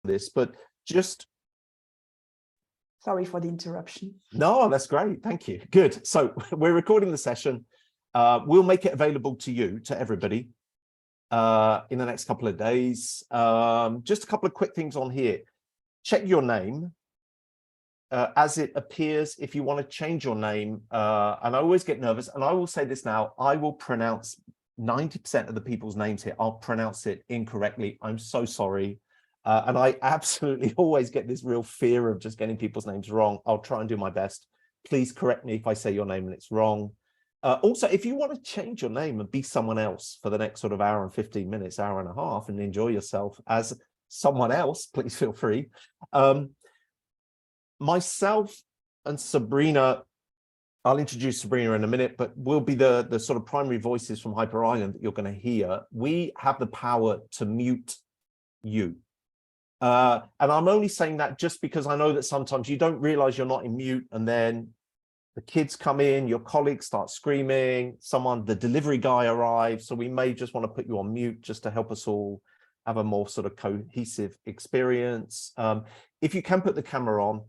this, but just... Sorry for the interruption. No, that's great. Thank you. Good. So we're recording the session. We'll make it available to you, to everybody, in the next couple of days. Just a couple of quick things on here. Check your name as it appears. If you want to change your name, and I always get nervous, and I will say this now, I will pronounce 90% of the people's names here. I'll pronounce it incorrectly. I'm so sorry. And I absolutely always get this real fear of just getting people's names wrong. I'll try and do my best. Please correct me if I say your name and it's wrong. Also, if you want to change your name and be someone else for the next sort of hour and 15 minutes, hour and a half, and enjoy yourself as someone else, please feel free. Myself and Sabrina, I'll introduce Sabrina in a minute, but we'll be the sort of primary voices from Hyper Island that you're going to hear. We have the power to mute you. And I'm only saying that just because I know that sometimes you don't realize you're not in mute, and then the kids come in, your colleagues start screaming, the delivery guy arrives. So we may just want to put you on mute just to help us all have a more sort of cohesive experience. If you can put the camera on,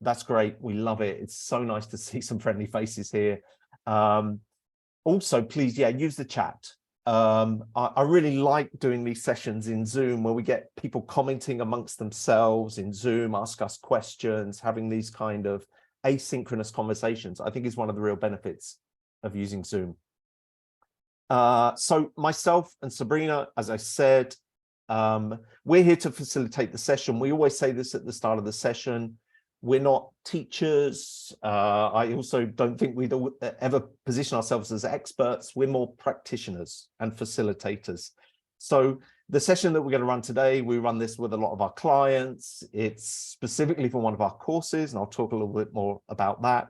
that's great. We love it. It's so nice to see some friendly faces here. Also, please, use the chat. I really like doing these sessions in Zoom where we get people commenting amongst themselves in Zoom, ask us questions, having these kind of asynchronous conversations. I think is one of the real benefits of using Zoom. So myself and Sabrina, as I said, we're here to facilitate the session. We always say this at the start of the session. We're not teachers. I also don't think we'd ever position ourselves as experts. We're more practitioners and facilitators. So the session that we're going to run today, we run this with a lot of our clients. It's specifically for one of our courses, and I'll talk a little bit more about that.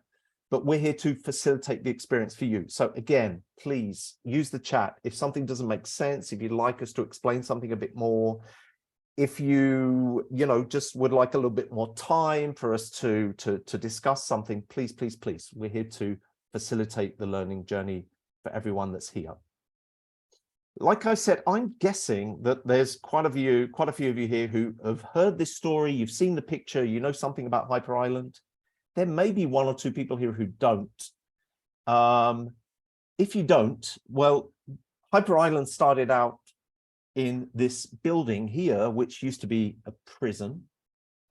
But we're here to facilitate the experience for you. So again, please use the chat. If something doesn't make sense, if you'd like us to explain something a bit more, if you just would like a little bit more time for us to discuss something, please, please, please. We're here to facilitate the learning journey for everyone that's here. Like I said, I'm guessing that there's quite a few of you here who have heard this story. You've seen the picture. You know something about Hyper Island. There may be one or two people here who don't. If you don't, well, Hyper Island started out in this building here, which used to be a prison.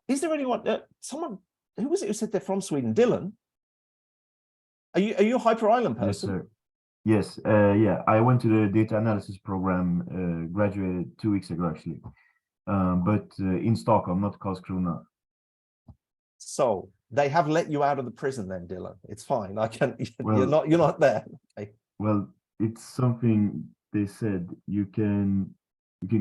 Is there anyone, someone, who was it who said they're from Sweden? Dylan? Are you a Hyper Island person? Yes, sir. Yes, yeah, I went to the data analysis program, graduated 2 weeks ago, actually, but in Stockholm, not Karlskrona. So they have let you out of the prison then, Dylan. It's fine. Well, you're not there. Okay. Well, it's something they said, you can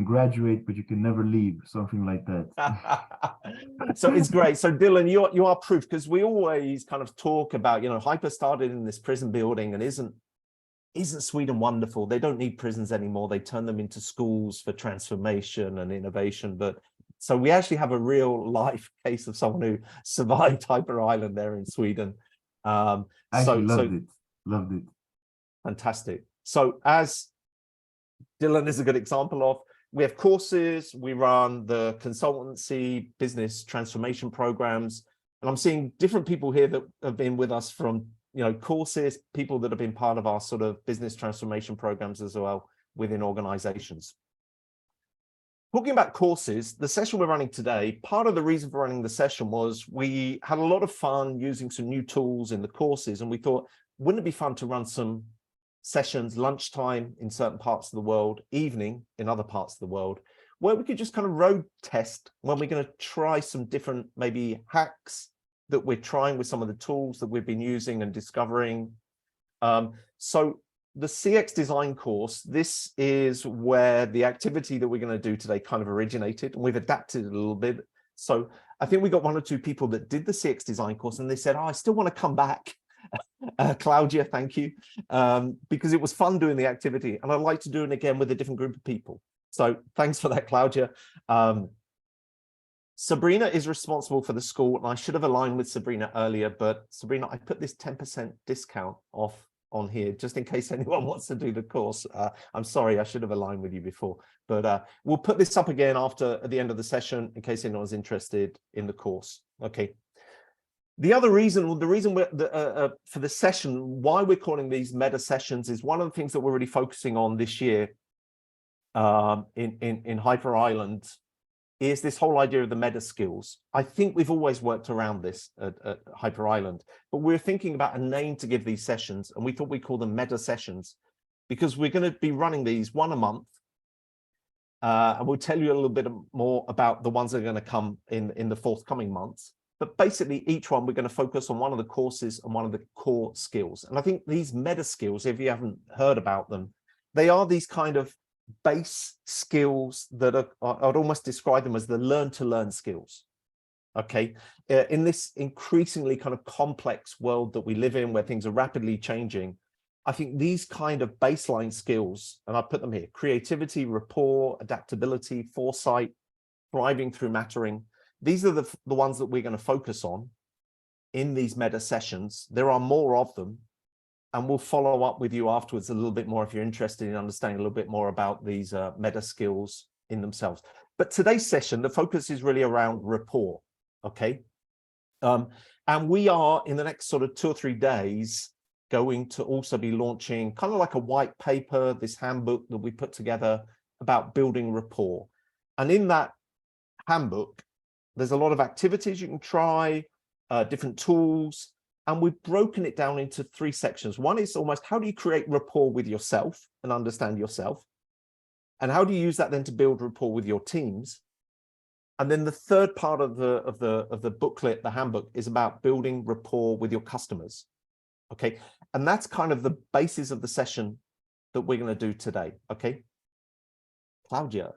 graduate, but you can never leave, something like that. So it's great. So Dylan, you are proof, because we always kind of talk about, Hyper started in this prison building, and isn't Sweden wonderful? They don't need prisons anymore. They turn them into schools for transformation and innovation. But so we actually have a real life case of someone who survived Hyper Island there in Sweden. I actually loved it. Fantastic. So as Dylan is a good example of, we have courses, we run the consultancy, business transformation programs, and I'm seeing different people here that have been with us from, courses, people that have been part of our sort of business transformation programs as well within organizations. Talking about courses, the session we're running today, part of the reason for running the session was we had a lot of fun using some new tools in the courses, and we thought, wouldn't it be fun to run some sessions lunchtime in certain parts of the world, evening in other parts of the world, where we could just kind of road test when we're going to try some different maybe hacks that we're trying with some of the tools that we've been using and discovering. So the CX design course, this is where the activity that we're going to do today kind of originated, and we've adapted it a little bit. So I think we got one or two people that did the CX design course, and they said, I still want to come back. Claudia, thank you, because it was fun doing the activity, and I'd like to do it again with a different group of people. So thanks for that, Claudia. Sabrina is responsible for the school, and I should have aligned with Sabrina earlier, but Sabrina, I put this 10% discount off on here, just in case anyone wants to do the course. I'm sorry, I should have aligned with you before, but we'll put this up again at the end of the session in case anyone's interested in the course. Okay. The reason we're, for the session, why we're calling these meta sessions is one of the things that we're really focusing on this year in Hyper Island is this whole idea of the meta skills. I think we've always worked around this at Hyper Island, but we're thinking about a name to give these sessions, and we thought we'd call them meta sessions because we're going to be running these one a month. And we'll tell you a little bit more about the ones that are going to come in the forthcoming months. But basically, each one, we're going to focus on one of the courses and one of the core skills. And I think these meta skills, if you haven't heard about them, they are these kind of base skills that are, I'd almost describe them as the learn to learn skills. Okay. In this increasingly kind of complex world that we live in, where things are rapidly changing, I think these kind of baseline skills, and I put them here: creativity, rapport, adaptability, foresight, thriving through mattering. These are the ones that we're going to focus on in these meta sessions. There are more of them, and we'll follow up with you afterwards a little bit more if you're interested in understanding a little bit more about these meta skills in themselves. But today's session, the focus is really around rapport. Okay. And we are, in the next sort of 2 or 3 days, going to also be launching kind of like a white paper, this handbook that we put together about building rapport. And in that handbook, there's a lot of activities you can try, different tools, and we've broken it down into 3 sections. One is almost, how do you create rapport with yourself and understand yourself? And how do you use that then to build rapport with your teams? And then the third part of the booklet, the handbook, is about building rapport with your customers. Okay, and that's kind of the basis of the session that we're going to do today. Okay, Claudia.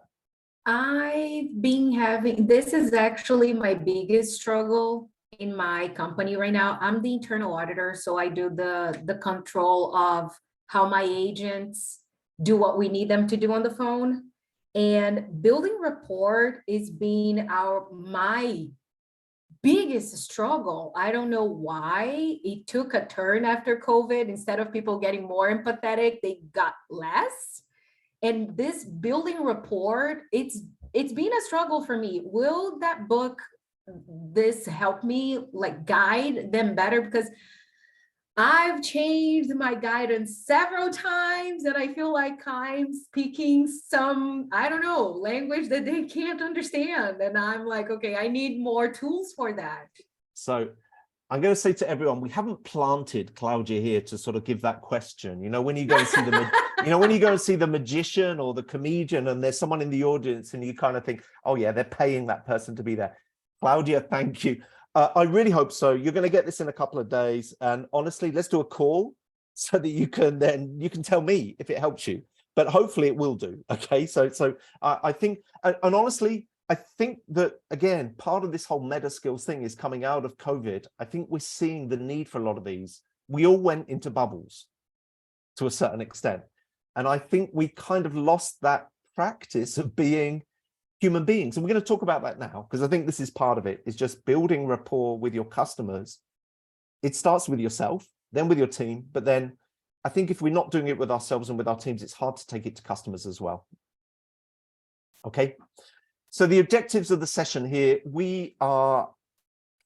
I've been having, this is actually my biggest struggle in my company right now. I'm the internal auditor, so I do the control of how my agents do what we need them to do on the phone. And building rapport is being my biggest struggle. I don't know why it took a turn after COVID. Instead of people getting more empathetic, they got less. And this building rapport, it's been a struggle for me. Will that book, this help me like guide them better? Because I've changed my guidance several times and I feel like I'm speaking some, I don't know, language that they can't understand. And I'm like, okay, I need more tools for that. So I'm going to say to everyone, we haven't planted Claudia here to sort of give that question. You know, when you go and see when you go and see the magician or the comedian and there's someone in the audience and you kind of think, oh yeah, they're paying that person to be there. Claudia, thank you. I really hope so. You're going to get this in a couple of days. And honestly, let's do a call so that you can tell me if it helps you, but hopefully it will do. Okay. So I think, and honestly, I think that, again, part of this whole meta skills thing is coming out of COVID. I think we're seeing the need for a lot of these. We all went into bubbles to a certain extent. And I think we kind of lost that practice of being human beings. And we're going to talk about that now, because I think this is part of it, is just building rapport with your customers. It starts with yourself, then with your team. But then I think if we're not doing it with ourselves and with our teams, it's hard to take it to customers as well. Okay. So the objectives of the session here, we are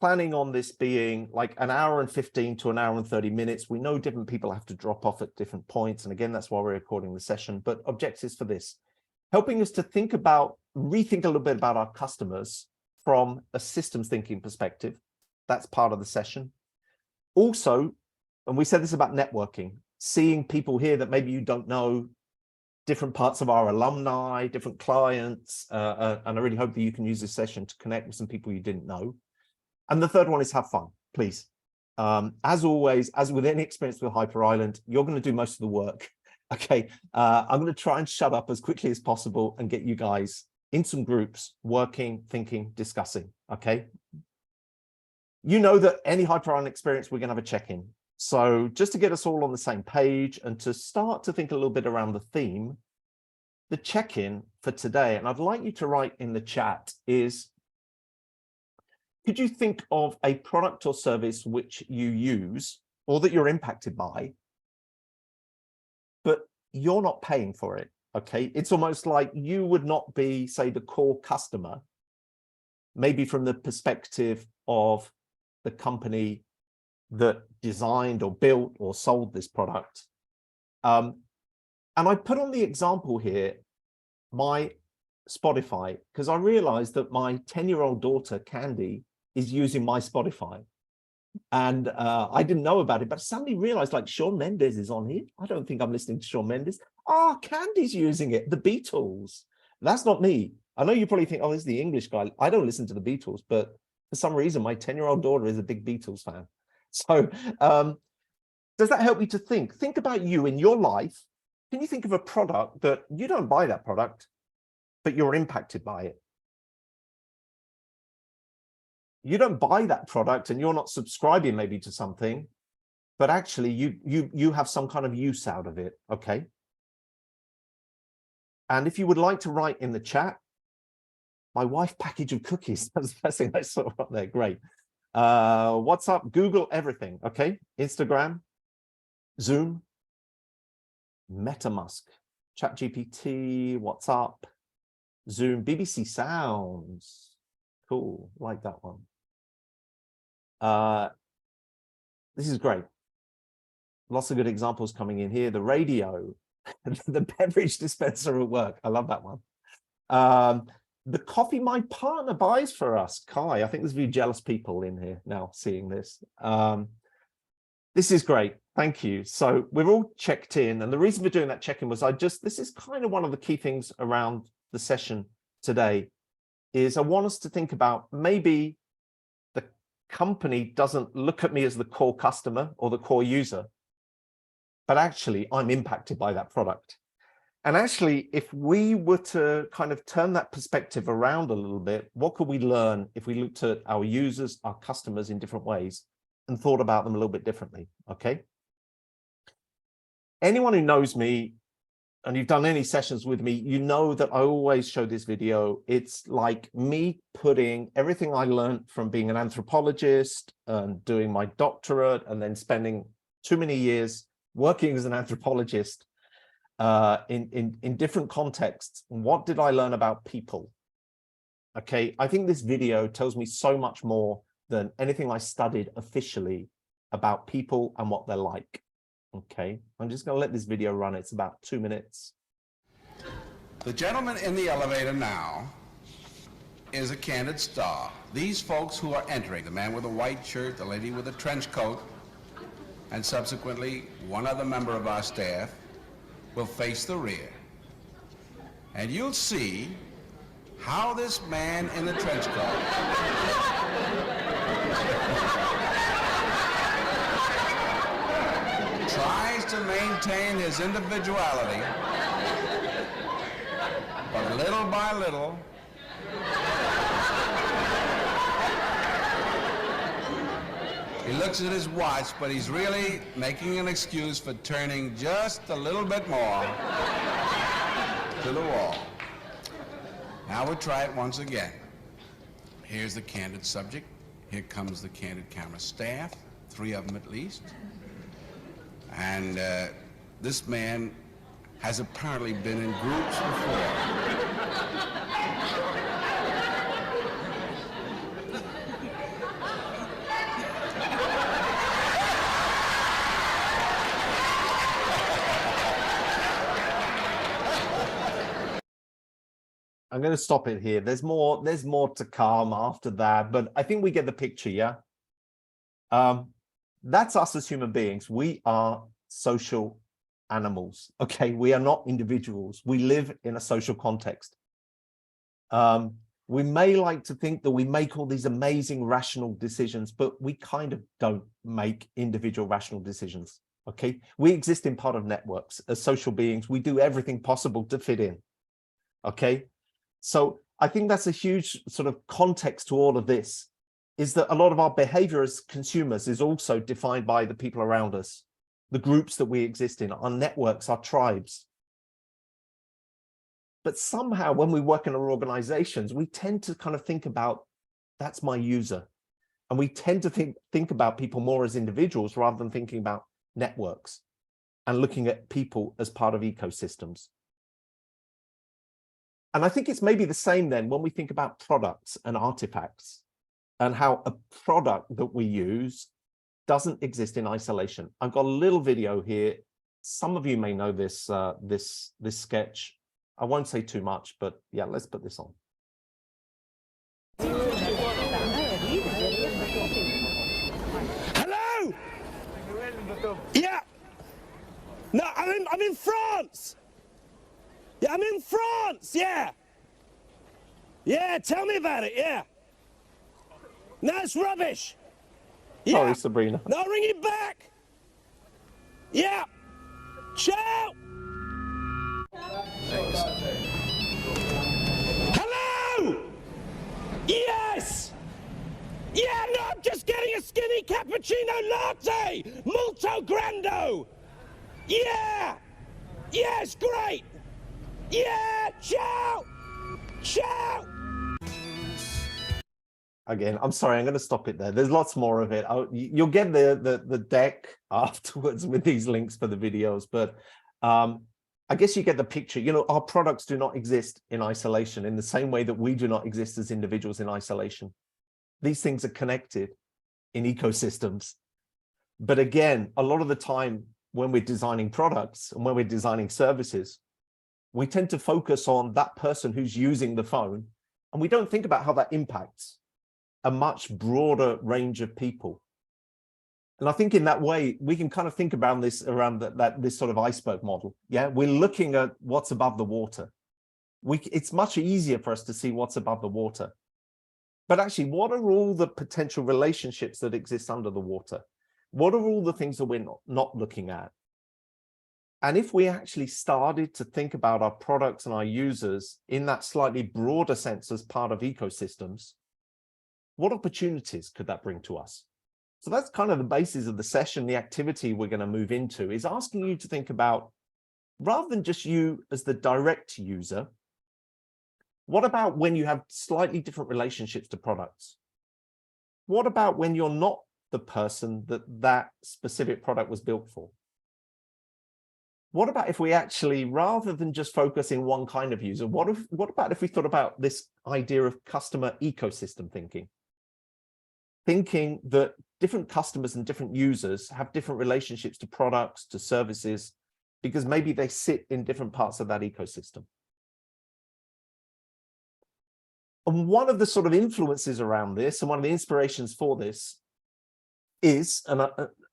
planning on this being like 1 hour and 15 to 1 hour and 30 minutes. We know different people have to drop off at different points. And again, that's why we're recording the session. But objectives for this, helping us to rethink a little bit about our customers from a systems thinking perspective. That's part of the session. Also, and we said this about networking, seeing people here that maybe you don't know, different parts of our alumni, different clients, and I really hope that you can use this session to connect with some people you didn't know. And the third one is have fun, please. As always, as with any experience with Hyper Island, you're going to do most of the work. Okay, I'm going to try and shut up as quickly as possible and get you guys in some groups, working, thinking, discussing. Okay. You know that any Hyper Island experience, we're going to have a check-in. So just to get us all on the same page and to start to think a little bit around the theme, the check-in for today, and I'd like you to write in the chat, is could you think of a product or service which you use or that you're impacted by you're not paying for it. Okay, it's almost like you would not be, say, the core customer, maybe from the perspective of the company that designed or built or sold this product. And I put on the example here, my Spotify, because I realized that my 10-year-old daughter, Candy, is using my Spotify. And I didn't know about it, but suddenly realized, like, Shawn Mendes is on here. I don't think I'm listening to Shawn Mendes. Ah, Candy's using it, the Beatles. That's not me. I know you probably think, oh, this is the English guy. I don't listen to the Beatles, but for some reason, my 10-year-old daughter is a big Beatles fan. So does that help you to think? Think about you in your life. Can you think of a product that you don't buy that product, but you're impacted by it? You don't buy that product and you're not subscribing maybe to something, but actually you have some kind of use out of it, okay? And if you would like to write in the chat, my wife package of cookies, that's the first thing I saw up there, great. What's up? Google everything, okay? Instagram, Zoom, MetaMask, ChatGPT, WhatsApp, Zoom, BBC Sounds. Cool, like that one. This is great. Lots of good examples coming in here. The radio, the beverage dispenser at work. I love that one. The coffee my partner buys for us. Kai, I think there's a few jealous people in here now seeing this. This is great. Thank you. So we're all checked in. And the reason for doing that check-in was this is kind of one of the key things around the session today is I want us to think about maybe the company doesn't look at me as the core customer or the core user, but actually I'm impacted by that product. And actually, if we were to kind of turn that perspective around a little bit, what could we learn if we looked at our users, our customers in different ways and thought about them a little bit differently, okay? Anyone who knows me, and you've done any sessions with me, you know that I always show this video. It's like me putting everything I learned from being an anthropologist and doing my doctorate and then spending too many years working as an anthropologist in different contexts. What did I learn about people? Okay, I think this video tells me so much more than anything I studied officially about people and what they're like. Okay, I'm just going to let this video run. It's about 2 minutes. The gentleman in the elevator now is a candid star. These folks who are entering, the man with a white shirt, the lady with a trench coat, and subsequently one other member of our staff will face the rear. And you'll see how this man in the trench coat tries to maintain his individuality, but little by little, he looks at his watch, but he's really making an excuse for turning just a little bit more to the wall. Now we'll try it once again. Here's the candid subject. Here comes the candid camera staff, 3 of them at least. And this man has apparently been in groups before. I'm going to stop it here. There's more to come after that, but I think we get the picture, yeah? That's us as human beings. We are social animals, okay? We are not individuals. We live in a social context. We may like to think that we make all these amazing rational decisions, but we kind of don't make individual rational decisions, okay? We exist in part of networks. As social beings, we do everything possible to fit in, okay? So I think that's a huge sort of context to all of this, is that a lot of our behavior as consumers is also defined by the people around us, the groups that we exist in, our networks, our tribes. But somehow when we work in our organizations, we tend to kind of think about, that's my user. And we tend to think about people more as individuals rather than thinking about networks. and looking at people as part of ecosystems. And I think it's maybe the same then when we think about products and artifacts and how a product that we use doesn't exist in isolation. I've got a little video here. Some of you may know this, this sketch. I won't say too much, but yeah, let's put this on. Hello? Yeah. No, I'm in France. Yeah, I'm in France. Yeah. Yeah, tell me about it. Yeah. No, it's rubbish. Yeah. Sorry, Sabrina. No, ring it back. Yeah. Ciao. Hello. Yes. Yeah, no, I'm just getting a skinny cappuccino latte. Molto grando. Yeah. Yes, great. Yeah, ciao. Ciao. Again, I'm sorry, I'm going to stop it there. There's lots more of it. You'll get the deck afterwards with these links for the videos, but I guess you get the picture. You know, our products do not exist in isolation in the same way that we do not exist as individuals in isolation. These things are connected in ecosystems. But again, a lot of the time when we're designing products and when we're designing services, we tend to focus on that person who's using the phone, and we don't think about how that impacts a much broader range of people. And I think in that way, we can kind of think about this around this sort of iceberg model. Yeah, we're looking at what's above the water. It's much easier for us to see what's above the water. But actually, what are all the potential relationships that exist under the water? What are all the things that we're not looking at? And if we actually started to think about our products and our users in that slightly broader sense as part of ecosystems, what opportunities could that bring to us? So that's kind of the basis of the session. The activity we're going to move into is asking you to think about, rather than just you as the direct user, what about when you have slightly different relationships to products? What about when you're not the person that specific product was built for? What about if we actually, rather than just focusing one kind of user, what about if we thought about this idea of customer ecosystem thinking? Thinking that different customers and different users have different relationships to products, to services, because maybe they sit in different parts of that ecosystem. And one of the sort of influences around this, and one of the inspirations for this is, and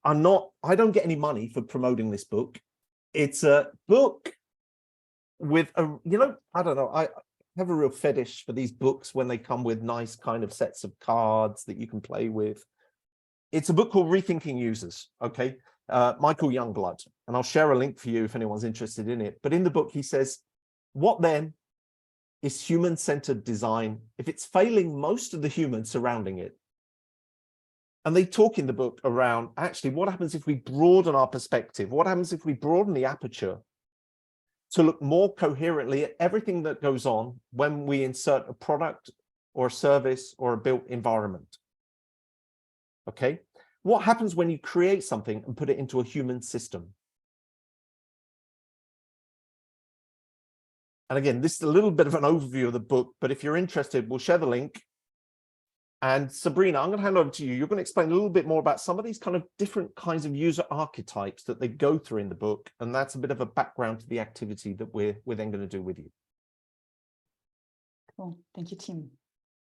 I don't get any money for promoting this book. It's a book with a, you know, I don't know, I have a real fetish for these books when they come with nice kind of sets of cards that you can play with. It's a book called Rethinking Users, okay? Michael Youngblood, and I'll share a link for you if anyone's interested in it. But in the book, he says, what then is human-centered design if it's failing most of the humans surrounding it? And they talk in the book around actually what happens if we broaden our perspective? What happens if we broaden the aperture to look more coherently at everything that goes on when we insert a product or a service or a built environment? Okay, what happens when you create something and put it into a human system? And again, this is a little bit of an overview of the book, but if you're interested, we'll share the link. And Sabrina, I'm going to hand over to you. You're going to explain a little bit more about some of these kind of different kinds of user archetypes that they go through in the book. And that's a bit of a background to the activity that we're then going to do with you. Cool. Thank you, Tim.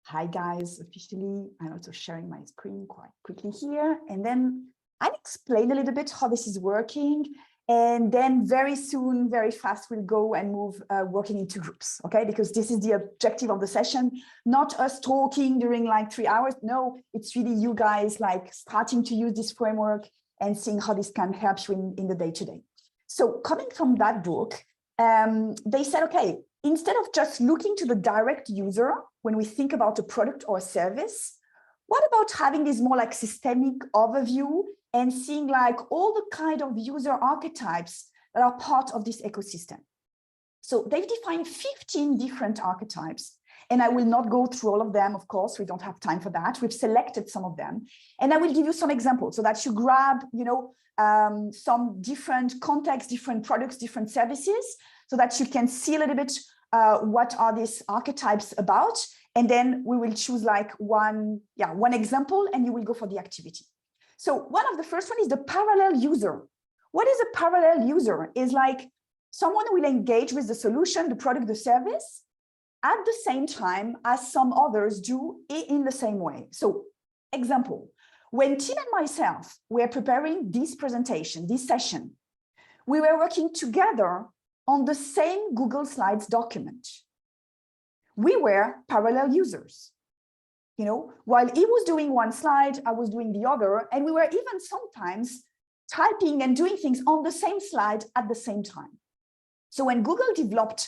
Hi, guys. Officially, I'm also sharing my screen quite quickly here. And then I'll explain a little bit how this is working. And then very soon, very fast, we'll go and move working into groups, okay? Because this is the objective of the session, not us talking during like 3 hours. No, it's really you guys like starting to use this framework and seeing how this can help you in the day-to-day. So coming from that book, they said, okay, instead of just looking to the direct user when we think about a product or a service, what about having this more like systemic overview and seeing like all the kind of user archetypes that are part of this ecosystem? So they've defined 15 different archetypes. And I will not go through all of them, of course, we don't have time for that. We've selected some of them. And I will give you some examples so that you grab, some different contexts, different products, different services, so that you can see a little bit what are these archetypes about. And then we will choose like one example, and you will go for the activity. So one of the first one is the parallel user. What is a parallel user? Is like someone will engage with the solution, the product, the service, at the same time as some others do in the same way. So example, when Tim and myself were preparing this presentation, this session, we were working together on the same Google Slides document. We were parallel users. While he was doing one slide, I was doing the other, and we were even sometimes typing and doing things on the same slide at the same time. So when Google developed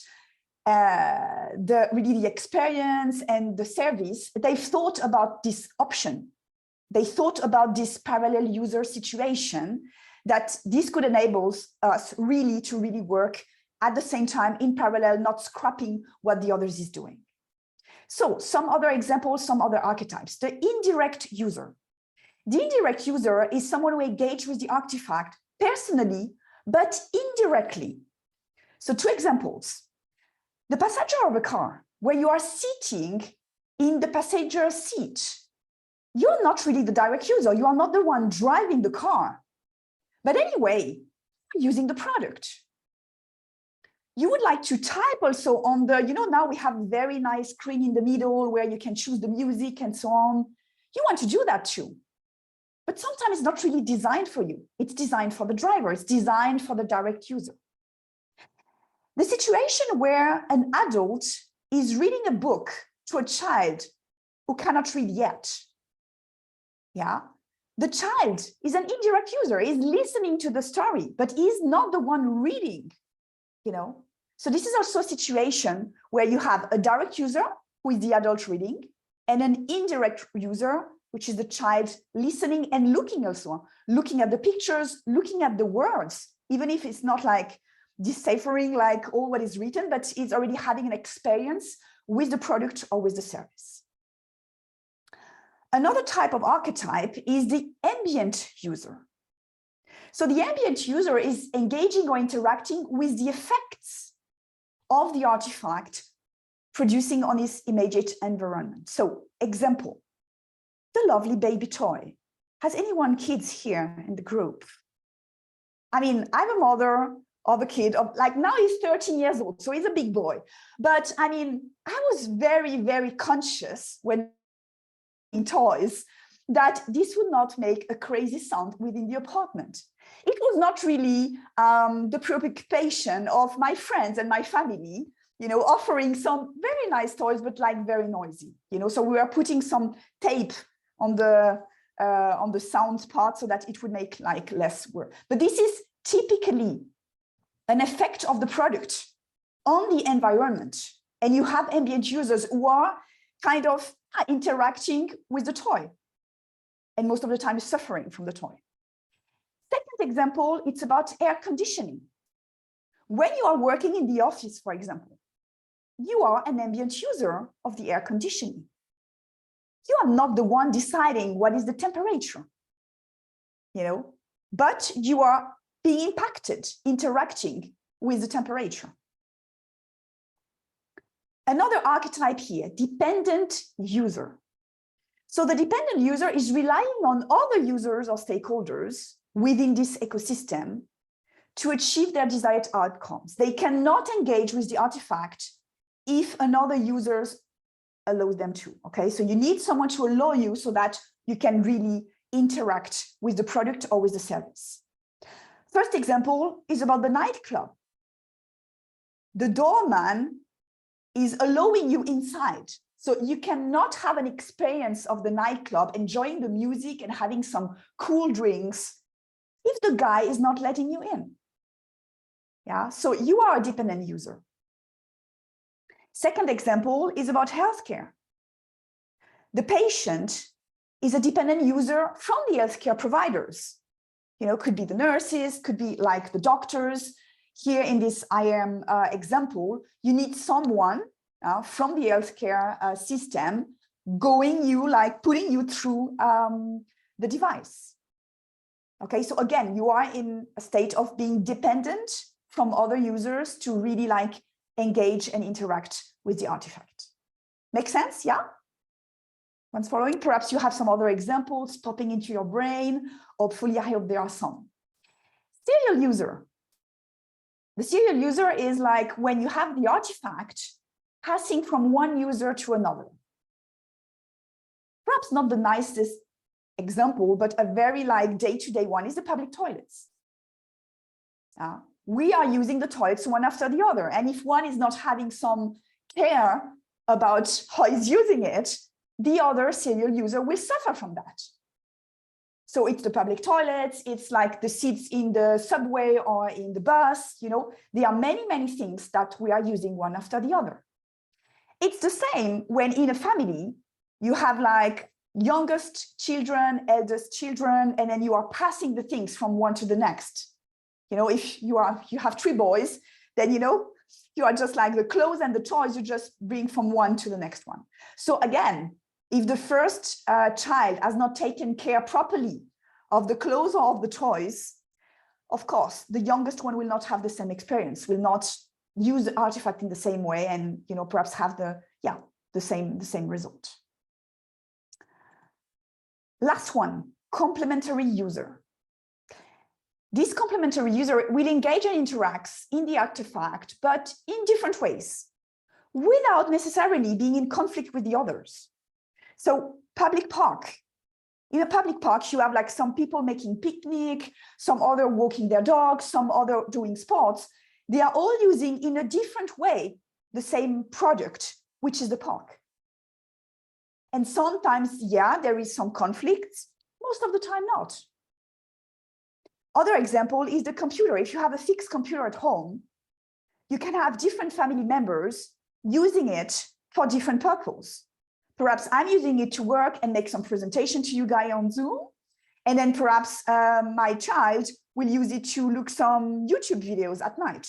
the experience and the service, they thought about this option. They thought about this parallel user situation, that this could enable us really to work at the same time in parallel, not scrapping what the others is doing. So some other examples, some other archetypes. The indirect user. The indirect user is someone who engages with the artifact personally, but indirectly. So two examples. The passenger of a car, where you are sitting in the passenger seat. You're not really the direct user. You are not the one driving the car. But anyway, you're using the product. You would like to type also on the, now we have a very nice screen in the middle where you can choose the music and so on. You want to do that too. But sometimes it's not really designed for you. It's designed for the driver. It's designed for the direct user. The situation where an adult is reading a book to a child who cannot read yet. Yeah, the child is an indirect user, is listening to the story, but is not the one reading, So this is also a situation where you have a direct user, who is the adult reading, and an indirect user, which is the child listening and looking also, looking at the pictures, looking at the words, even if it's not like deciphering like all what is written, but is already having an experience with the product or with the service. Another type of archetype is the ambient user. So the ambient user is engaging or interacting with the effects of the artifact producing on his immediate environment. So example, the lovely baby toy. Has anyone kids here in the group? I mean, I'm a mother of a kid of like, now he's 13 years old, so he's a big boy. But I mean, I was very, very conscious when in toys that this would not make a crazy sound within the apartment. It was not really the preoccupation of my friends and my family, offering some very nice toys, but like very noisy, so we were putting some tape on the sound part so that it would make like less work. But this is typically an effect of the product on the environment. And you have ambient users who are kind of interacting with the toy, and most of the time suffering from the toy. Second example, it's about air conditioning. When you are working in the office, for example, you are an ambient user of the air conditioning. You are not the one deciding what is the temperature, but you are being impacted, interacting with the temperature. Another archetype here, dependent user. So the dependent user is relying on other users or stakeholders within this ecosystem to achieve their desired outcomes. They cannot engage with the artifact if another user allows them to, okay? So you need someone to allow you so that you can really interact with the product or with the service. First example is about the nightclub. The doorman is allowing you inside. So you cannot have an experience of the nightclub, enjoying the music and having some cool drinks if the guy is not letting you in. Yeah, so you are a dependent user. Second example is about healthcare. The patient is a dependent user from the healthcare providers. Could be the nurses, could be like the doctors. Here in this IAM example, you need someone from the healthcare system, putting you through the device. Okay, so again, you are in a state of being dependent from other users to really engage and interact with the artifact. Make sense? Yeah? Once following, perhaps you have some other examples popping into your brain. Hopefully, I hope there are some. Serial user. The serial user is like when you have the artifact passing from one user to another. Perhaps not the nicest example, but a very day-to-day one is the public toilets. We are using the toilets one after the other. And if one is not having some care about how he's using it, the other serial user will suffer from that. So it's the public toilets, it's like the seats in the subway or in the bus, there are many, many things that we are using one after the other. It's the same when in a family, you have youngest children, eldest children, and then you are passing the things from one to the next. If you have 3 boys, then you are just the clothes and the toys you just bring from one to the next one. So again, if the first child has not taken care properly of the clothes or of the toys, of course, the youngest one will not have the same experience, will not use the artifact in the same way, and perhaps have the same result. Last one, complementary user. This complementary user will engage and interacts in the artifact, but in different ways, without necessarily being in conflict with the others. So public park. In a public park, you have some people making picnic, some other walking their dogs, some other doing sports. They are all using in a different way the same product, which is the park. And sometimes, there is some conflict, most of the time not. Other example is the computer. If you have a fixed computer at home, you can have different family members using it for different purposes. Perhaps I'm using it to work and make some presentation to you guys on Zoom. And then perhaps my child will use it to look some YouTube videos at night.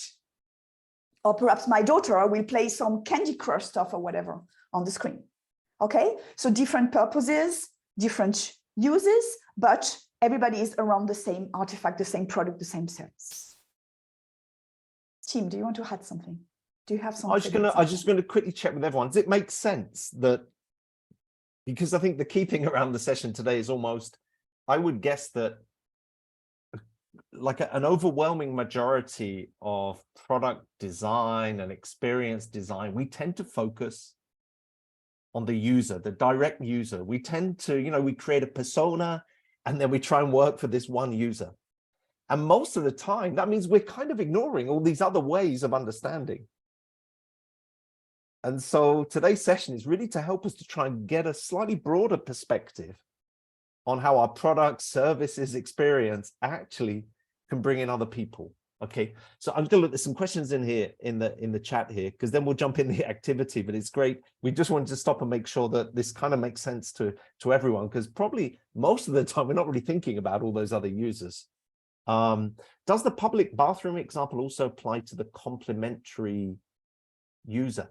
Or perhaps my daughter will play some Candy Crush stuff or whatever on the screen. Okay, so different purposes, different uses, but everybody is around the same artifact, the same product, the same service. Tim, do you want to add something? Do you have something? I'm just going to quickly check with everyone. Does it make sense that, because I think the key thing around the session today is almost, I would guess that an overwhelming majority of product design and experience design, we tend to focus on the user, the direct user. We tend to, we create a persona and then we try and work for this one user. And most of the time, that means we're kind of ignoring all these other ways of understanding. And so today's session is really to help us to try and get a slightly broader perspective on how our products, services, experience actually can bring in other people. Okay, so I'm going to look at some questions in here in the chat here, because then we'll jump in the activity. But it's great. We just wanted to stop and make sure that this kind of makes sense to everyone, because probably most of the time we're not really thinking about all those other users. Does the public bathroom example also apply to the complementary user?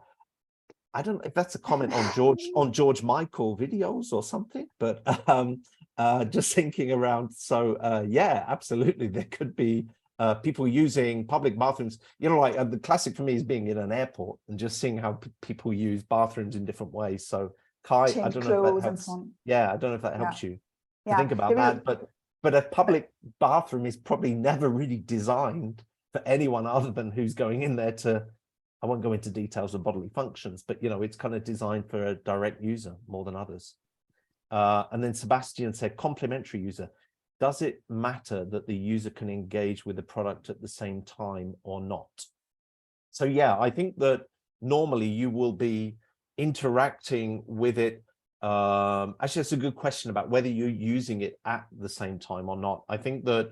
I don't know if that's a comment on George Michael videos or something, but just thinking around. So yeah, absolutely, there could be people using public bathrooms. The classic for me is being in an airport and just seeing how people use bathrooms in different ways. So Kai, I don't know if that helps. Yeah, I don't know if that helps you to think about that. But a public bathroom is probably never really designed for anyone other than who's going in there to. I won't go into details of bodily functions, but it's kind of designed for a direct user more than others. And then Sebastian said, complementary user. Does it matter that the user can engage with the product at the same time or not? So yeah, I think that normally you will be interacting with it. Actually, that's a good question about whether you're using it at the same time or not. I think that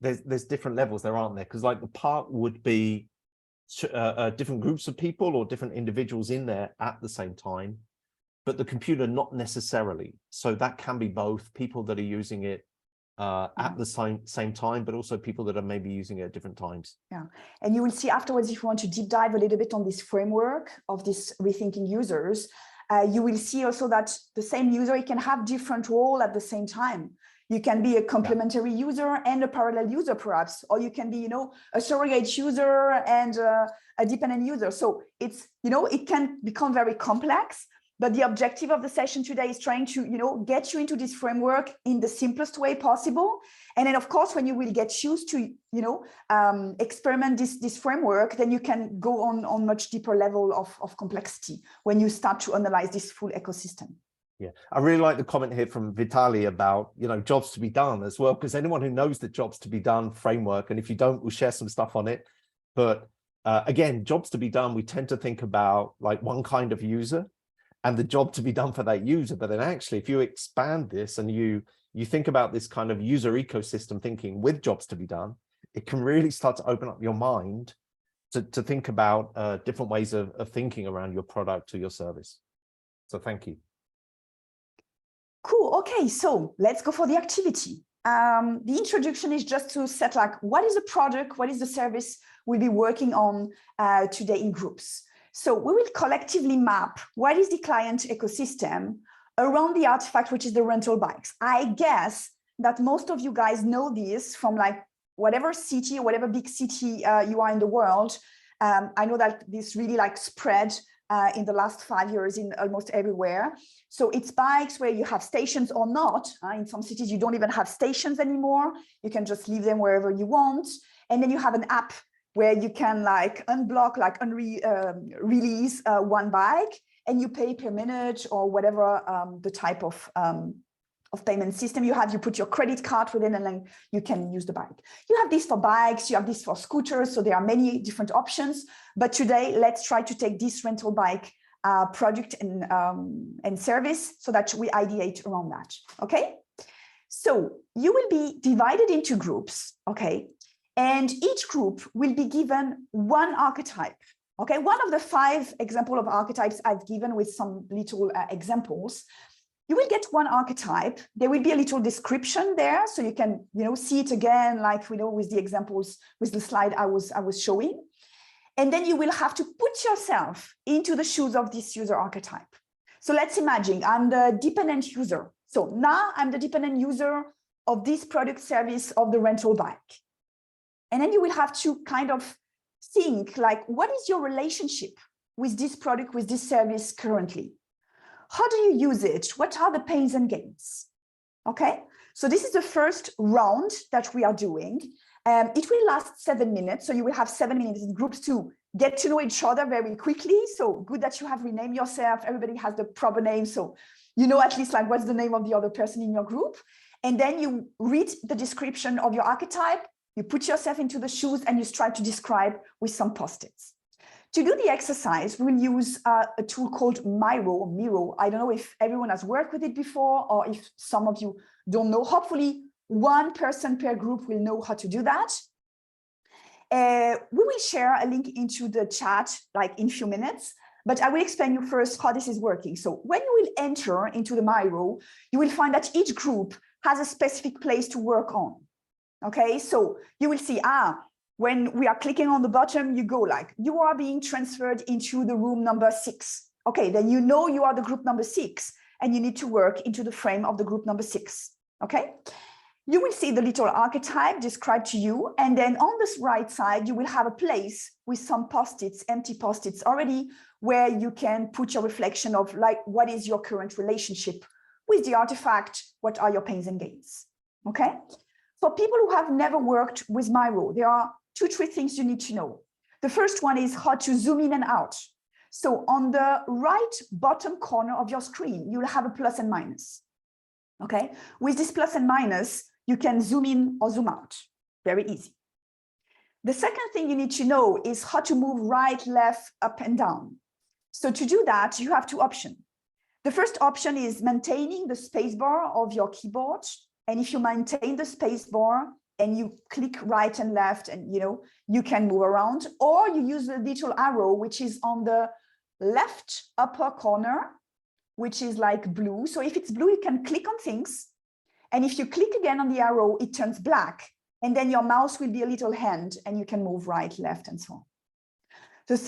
there's different levels there, aren't there? Because the part would be different groups of people or different individuals in there at the same time, but the computer not necessarily. So that can be both people that are using it at the same time, but also people that are maybe using it at different times. Yeah, and you will see afterwards, if you want to deep dive a little bit on this framework of this rethinking users, you will see also that the same user, it can have different role at the same time. You can be a complementary user and a parallel user, perhaps, or you can be, a surrogate user and a dependent user. So it's, it can become very complex. But the objective of the session today is trying to, get you into this framework in the simplest way possible. And then, of course, when you will get used to, experiment this framework, then you can go on much deeper level of complexity when you start to analyze this full ecosystem. Yeah, I really like the comment here from Vitaly about, jobs to be done as well, because anyone who knows the jobs to be done framework, and if you don't, we'll share some stuff on it. But again, jobs to be done, we tend to think about like one kind of user and the job to be done for that user. But then actually, if you expand this and you think about this kind of user ecosystem thinking with jobs to be done, it can really start to open up your mind to think about different ways of thinking around your product or your service. So thank you. Cool. Okay, so let's go for the activity. The introduction is just to set like, what is the product, what is the service we'll be working on today in groups. So we will collectively map what is the client ecosystem around the artifact, which is the rental bikes. I guess that most of you guys know this from like whatever city or whatever big city you are in the world. I know that this really like spread in the last 5 years in almost everywhere. So it's bikes where you have stations or not. In some cities, you don't even have stations anymore. You can just leave them wherever you want. And then you have an app where you can like unblock, like release one bike, and you pay per minute or whatever the type of payment system you have. You put your credit card within and then you can use the bike. You have this for bikes, you have this for scooters. So there are many different options. But today, let's try to take this rental bike product and service so that we ideate around that, okay? So you will be divided into groups, okay? And each group will be given one archetype, okay? One of the 5 examples of archetypes I've given with some little examples. You will get one archetype. There will be a little description there, so you can, see it again, like with the examples, with the slide I was showing. And then you will have to put yourself into the shoes of this user archetype. So let's imagine I'm the dependent user. So now I'm the dependent user of this product service of the rental bike. And then you will have to kind of think like, what is your relationship with this product, with this service currently? How do you use it? What are the pains and gains? Okay, so this is the first round that we are doing. It will last 7 minutes. So you will have 7 minutes in groups to get to know each other very quickly. So good that you have renamed yourself. Everybody has the proper name. So you know at least like what's the name of the other person in your group. And then you read the description of your archetype. You put yourself into the shoes and you try to describe with some post-its. To do the exercise, we'll use a tool called Miro. I don't know if everyone has worked with it before or if some of you don't know. Hopefully, one person per group will know how to do that. We will share a link into the chat like in a few minutes, but I will explain you first how this is working. So when you will enter into the Miro, you will find that each group has a specific place to work on. Okay, so you will see, when we are clicking on the bottom, you go like, you are being transferred into the room number 6. Okay, then you know you are the group number 6 and you need to work into the frame of the group number 6. Okay, you will see the little archetype described to you. And then on this right side, you will have a place with some post-its, empty post-its already, where you can put your reflection of like, what is your current relationship with the artifact? What are your pains and gains? Okay. For people who have never worked with Miro, there are 2-3 things you need to know. The first one is how to zoom in and out. So on the right bottom corner of your screen, you'll have a plus and minus. Okay, with this plus and minus, you can zoom in or zoom out. Very easy. The second thing you need to know is how to move right, left, up and down. So to do that, you have 2 options. The first option is maintaining the spacebar of your keyboard. And if you maintain the space bar and you click right and left and you can move around, or you use the little arrow, which is on the left upper corner, which is like blue. So if it's blue, you can click on things And if you click again on the arrow, it turns black. And then your mouse will be a little hand and you can move right, left, and so on. The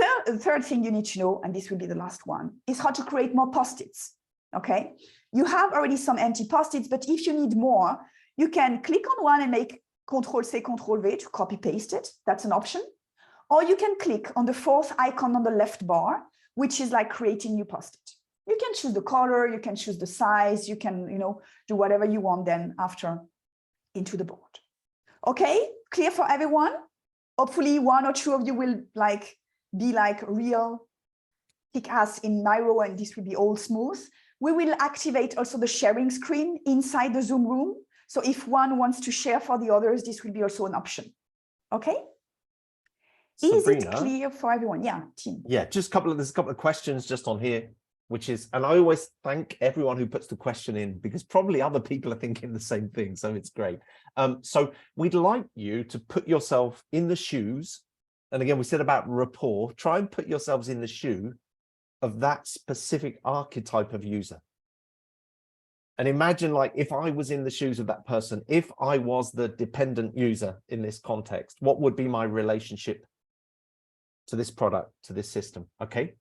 third thing you need to know, and this will be the last one, is how to create more post-its, okay? You have already some empty post-its, but if you need more, you can click on one and make Ctrl-C, Ctrl-V to copy paste it. That's an option. Or you can click on the fourth icon on the left bar, which is like creating new post-it. You can choose the color, you can choose the size, you can, do whatever you want then after into the board. Okay, clear for everyone? Hopefully one or two of you will be real kick-ass in Miro, and this will be all smooth. We will activate also the sharing screen inside the Zoom room. So if one wants to share for the others, this will be also an option. Okay? Is it clear for everyone? Yeah, Tim. Yeah, there's a couple of questions just on here, which is, and I always thank everyone who puts the question in, because probably other people are thinking the same thing, so it's great. So we'd like you to put yourself in the shoes, and again, we said about rapport, try and put yourselves in the shoe of that specific archetype of user. And imagine, like, if I was in the shoes of that person, if I was the dependent user in this context, what would be my relationship to this product, to this system? Okay.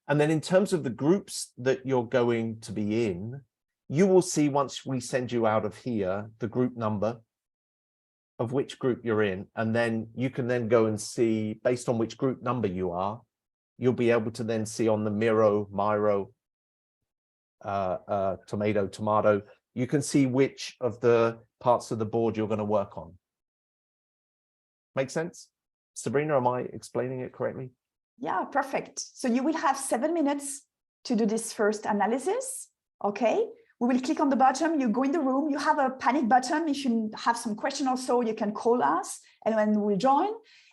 And then in terms of the groups that you're going to be in, you will see, once we send you out of here, the group number of which group you're in. And then you can then go and see, based on which group number you are, you'll be able to then see on the Miro, tomato, you can see which of the parts of the board you're going to work on. Make sense? Sabrina, am I explaining it correctly? Yeah, perfect. So you will have 7 minutes to do this first analysis. Okay, we will click on the bottom, you go in the room, you have a panic button. If you have some question or so, you can call us and then we'll join.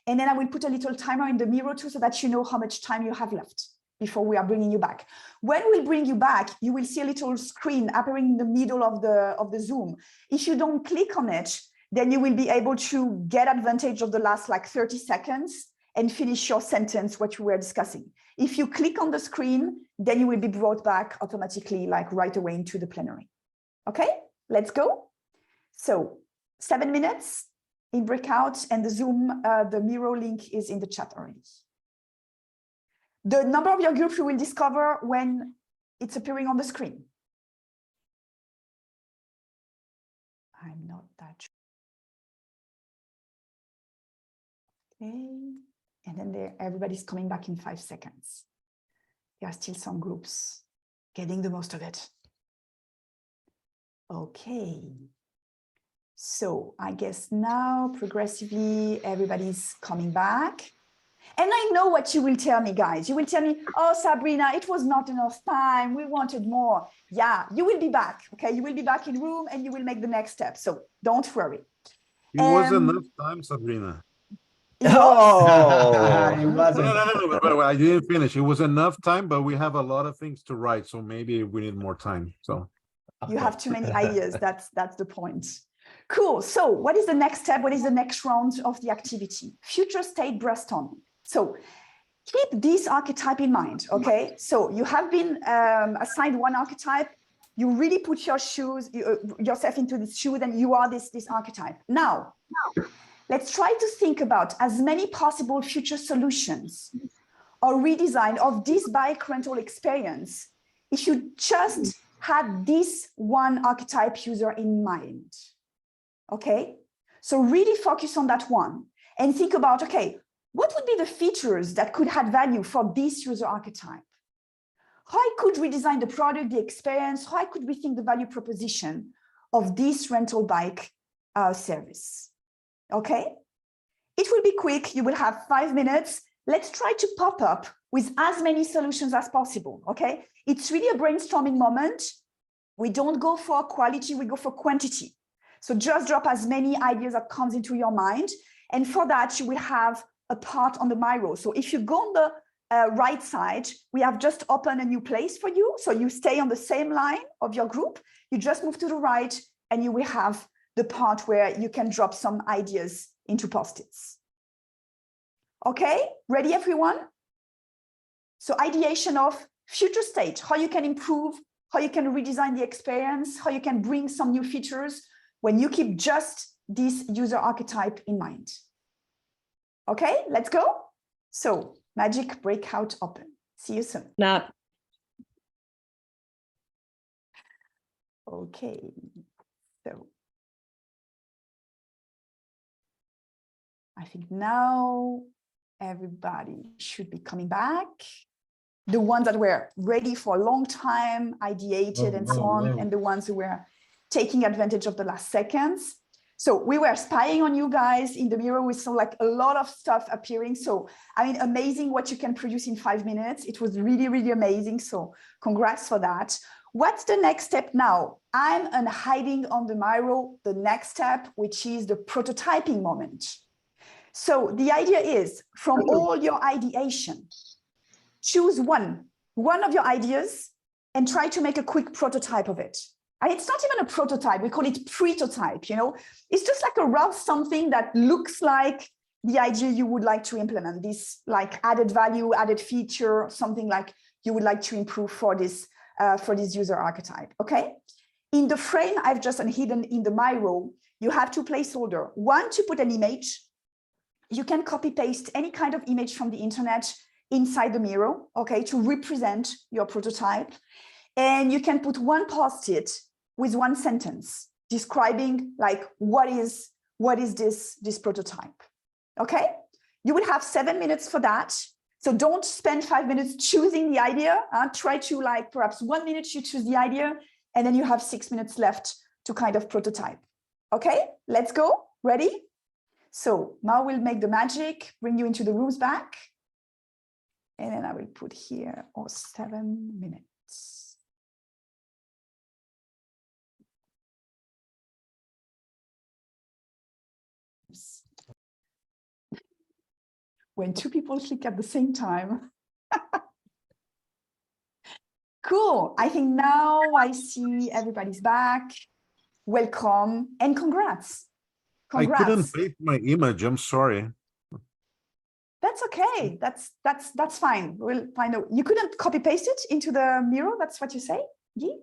And then I will put a little timer in the Miro too, so that you know how much time you have left before we are bringing you back. When we bring you back, you will see a little screen appearing in the middle of the Zoom. If you don't click on it, then you will be able to get advantage of the last 30 seconds and finish your sentence, what you were discussing. If you click on the screen, then you will be brought back automatically, right away into the plenary. Okay, let's go. So 7 minutes in breakout, and the Zoom, the Miro link is in the chat already. The number of your groups you will discover when it's appearing on the screen. I'm not that sure. Okay, and then everybody's coming back in 5 seconds. There are still some groups getting the most of it. Okay, so I guess now progressively everybody's coming back. And I know what you will tell me, guys. You will tell me, oh, Sabrina, it was not enough time. We wanted more. Yeah, you will be back. Okay, you will be back in room and you will make the next step. So don't worry. It was enough time, Sabrina. Oh, It wasn't. No, I didn't finish. It was enough time, but we have a lot of things to write, so maybe we need more time. So you have too many ideas. That's the point. Cool. So what is the next step? What is the next round of the activity? Future state brainstorming. So keep this archetype in mind. Okay. So you have been assigned one archetype. You really put yourself into this shoe, and you are this archetype. Now, let's try to think about as many possible future solutions or redesign of this bike rental experience if you just had this one archetype user in mind. Okay, so really focus on that one and think about, okay, what would be the features that could add value for this user archetype? How I could redesign the product, the experience, how I could rethink the value proposition of this rental bike service. Okay, it will be quick. You will have 5 minutes. Let's try to pop up with as many solutions as possible. Okay, it's really a brainstorming moment. We don't go for quality, we go for quantity. So just drop as many ideas that comes into your mind. And for that, you will have a part on the Miro. So if you go on the right side, we have just opened a new place for you. So you stay on the same line of your group. You just move to the right and you will have the part where you can drop some ideas into post-its. Okay, ready everyone? So ideation of future state, how you can improve, how you can redesign the experience, how you can bring some new features when you keep just this user archetype in mind. Okay, let's go. So magic breakout open. See you soon. Now, Okay, so I think now everybody should be coming back. The ones that were ready for a long time, ideated and so on, and the ones who were taking advantage of the last seconds. So we were spying on you guys in the mirror. We saw like a lot of stuff appearing. So, I mean, amazing what you can produce in 5 minutes. It was really, really amazing. So congrats for that. What's the next step now? I'm unhiding on the Miro the next step, which is the prototyping moment. So the idea is from all your ideation, choose one of your ideas and try to make a quick prototype of it. And it's not even a prototype, we call it pretotype, you know? It's just like a rough something that looks like the idea you would like to implement, this like added value, added feature, something like you would like to improve for this user archetype, okay? In the frame I've just unhidden in the Miro, you have two placeholders. One to put an image. You can copy paste any kind of image from the internet inside the Miro, okay, to represent your prototype. And you can put one post-it with one sentence describing like what is this prototype, okay? You will have 7 minutes for that. So don't spend 5 minutes choosing the idea. Try to like perhaps 1 minute you choose the idea, and then you have 6 minutes left to kind of prototype. Okay, let's go. Ready? So now we'll make the magic, bring you into the rooms back. And then I will put here 7 minutes. When two people click at the same time. Cool. I think now I see everybody's back. Welcome and congrats. Congrats. I couldn't paste my image. I'm sorry. That's okay. That's fine. We'll find out. You couldn't copy paste it into the Miro. That's what you say, Guy?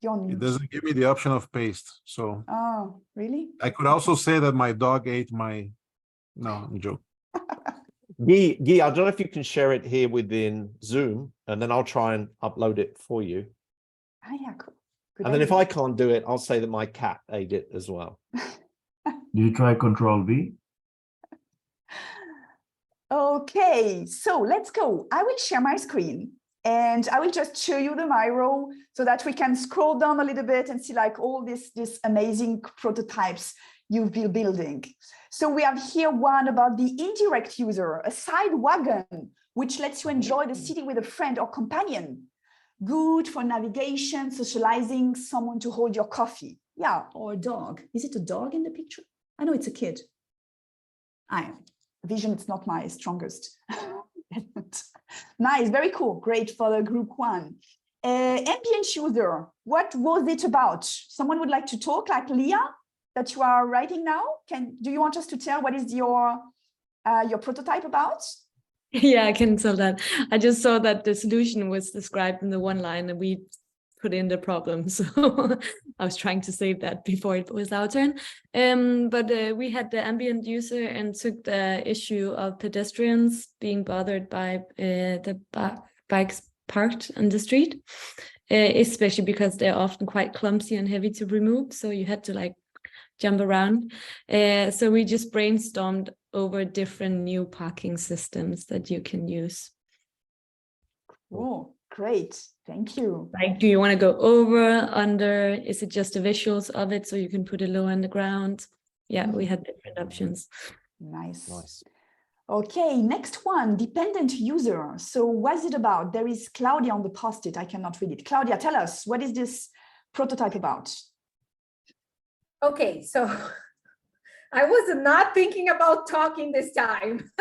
It doesn't give me the option of paste. So Oh, really? I could also say that my dog ate my. No, I'm joking. Guy, I don't know if you can share it here within Zoom, and then I'll try and upload it for you. Ah, yeah, cool. Good And then if idea. I can't do it, I'll say that my cat ate it as well. Do you try Control V? Okay, so let's go. I will share my screen and I will just show you the Miro so that we can scroll down a little bit and see like all this amazing prototypes you've been building. So we have here one about the indirect user, a side wagon, which lets you enjoy the city with a friend or companion. Good for navigation, socializing, someone to hold your coffee. Yeah, or a dog. Is it a dog in the picture? I know it's a kid. Vision, it's not my strongest. Nice, very cool. Great for the group one. Ambient user, what was it about? Someone would like to talk, like Leah, that you are writing now? Do you want us to tell what is your prototype about? yeah, I can tell that. I just saw that the solution was described in the one line and we put in the problem. So I was trying to save that before it was our turn. But we had the ambient user and took the issue of pedestrians being bothered by the bikes parked on the street, especially because they're often quite clumsy and heavy to remove. So you had to like jump around. So we just brainstormed over different new parking systems that you can use. Oh, great. Thank you. Like, do you want to go over, under? Is it just the visuals of it so you can put it low on the ground? Yeah, we had different options. Nice. Okay, next one, dependent user. So what's it about? There is Claudia on the post-it. I cannot read it. Claudia, tell us, what is this prototype about? Okay, so I was not thinking about talking this time.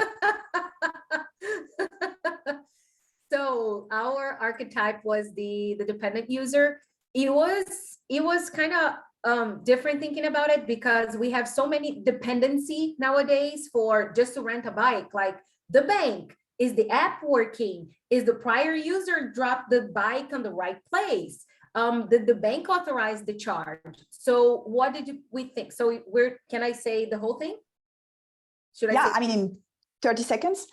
So our archetype was the dependent user. It was kind of different thinking about it because we have so many dependency nowadays for just to rent a bike, like the bank, Is the app working? Is the prior user dropped the bike on the right place? Did the bank authorize the charge? So what did we think? So can I say the whole thing? Should I Yeah, say? I mean, in 30 seconds.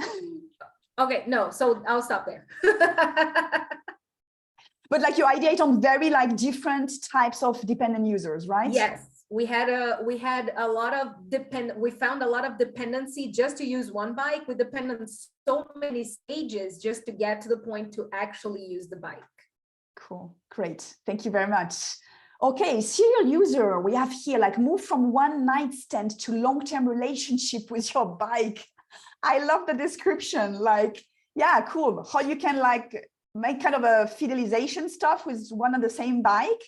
Okay, no, so I'll stop there. But like you ideate on very like different types of dependent users, right? Yes, we had a lot of we found a lot of dependency just to use one bike. We depend on so many stages just to get to the point to actually use the bike. Cool, great. Thank you very much. Okay, serial user, we have here like move from one night stand to long-term relationship with your bike. I love the description. Like, yeah, cool. How you can like make kind of a fidelization stuff with one and the same bike.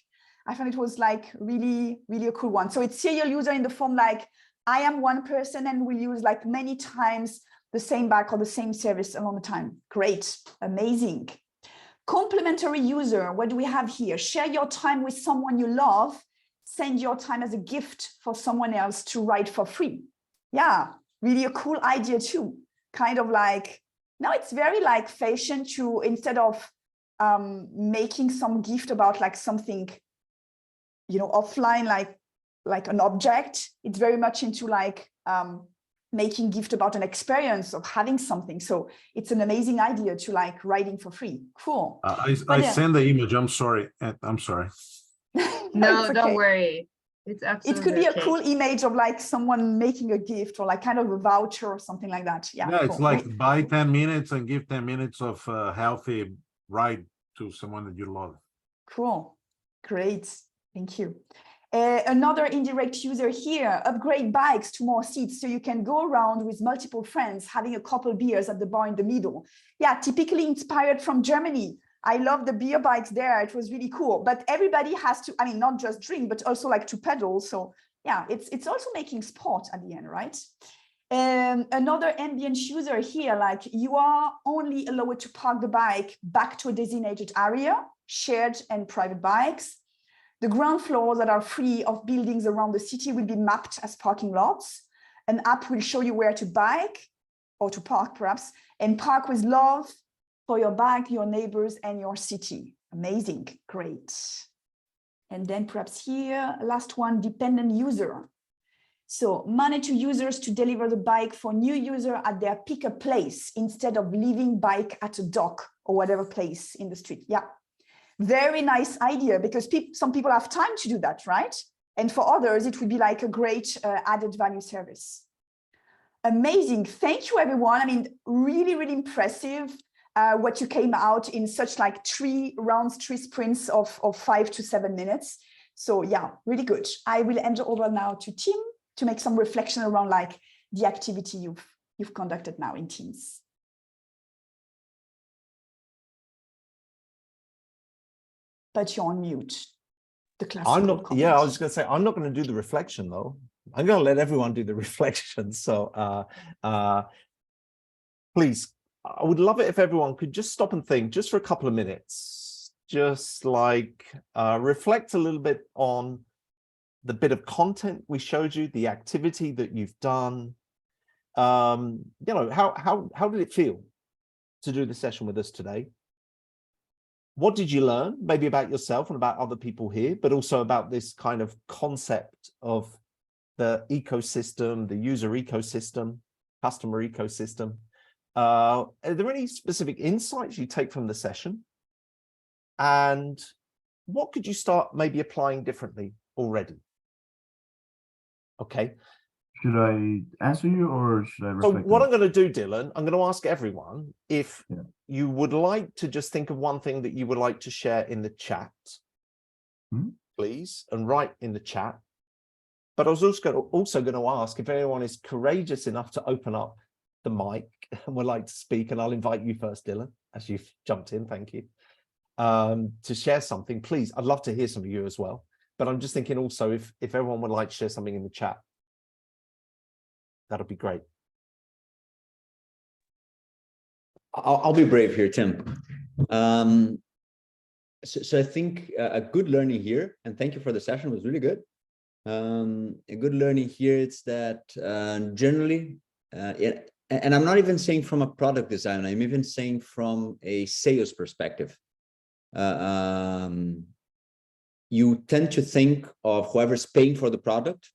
I found it was like really, really a cool one. So it's serial user in the form like I am one person and will use like many times the same bike or the same service along the time. Great, amazing. Complementary user, what do we have here? Share your time with someone you love. Send your time as a gift for someone else to ride for free. Yeah, really a cool idea too. Kind of like, now it's very like fashion to, instead of making some gift about like something, you know, offline, like an object, it's very much into like making gift about an experience of having something. So it's an amazing idea to like riding for free. Cool. I send the image. I'm sorry. I'm sorry. No, okay. don't worry. It's It absolutely could be okay. a cool image of like someone making a gift or like kind of a voucher or something like that. Yeah, Yeah, it's cool. like buy 10 minutes and give 10 minutes of healthy ride to someone that you love. Cool. Great. Thank you. Another indirect user here, upgrade bikes to more seats so you can go around with multiple friends having a couple beers at the bar in the middle. Yeah, typically inspired from Germany. I love the beer bikes there. It was really cool. But everybody has to, I mean, not just drink, but also like to pedal. So yeah, it's also making sport at the end, right? Another ambient user here, like you are only allowed to park the bike back to a designated area, shared and private bikes. The ground floors that are free of buildings around the city will be mapped as parking lots. An app will show you where to bike or to park perhaps, and park with love for your bike, your neighbors, and your city. Amazing, great. And then perhaps here, last one, dependent user. So manage users to deliver the bike for new user at their pickup place instead of leaving bike at a dock or whatever place in the street. Yeah. Very nice idea because some people have time to do that, right? And for others, it would be like a great added value service. Amazing. Thank you, everyone. I mean, really, really impressive what you came out in such like 3 rounds, 3 sprints of 5 to 7 minutes. So yeah, really good. I will hand over now to Tim to make some reflection around like the activity you've conducted now in Teams. But you're on mute. The class. I'm not. Yeah, I was going to say I'm not going to do the reflection though. I'm going to let everyone do the reflection. So, please, I would love it if everyone could just stop and think, just for a couple of minutes, just like reflect a little bit on the bit of content we showed you, the activity that you've done. You know, how did it feel to do the session with us today? What did you learn, maybe about yourself and about other people here, but also about this kind of concept of the ecosystem, the user ecosystem, customer ecosystem? Are there any specific insights you take from the session? And what could you start maybe applying differently already? Okay. Should I answer you or should I reflect? So what I'm going to do, Dylan, I'm going to ask everyone if you would like to just think of one thing that you would like to share in the chat, please, and write in the chat. But I was also going to ask if anyone is courageous enough to open up the mic and would like to speak, and I'll invite you first, Dylan, as you've jumped in, thank you, to share something, please. I'd love to hear some of you as well. But I'm just thinking also if everyone would like to share something in the chat, that'll be great. I'll be brave here, Tim. So I think a good learning here, and thank you for the session, was really good. A good learning here is that generally, and I'm not even saying from a product design, I'm even saying from a sales perspective. You tend to think of whoever's paying for the product,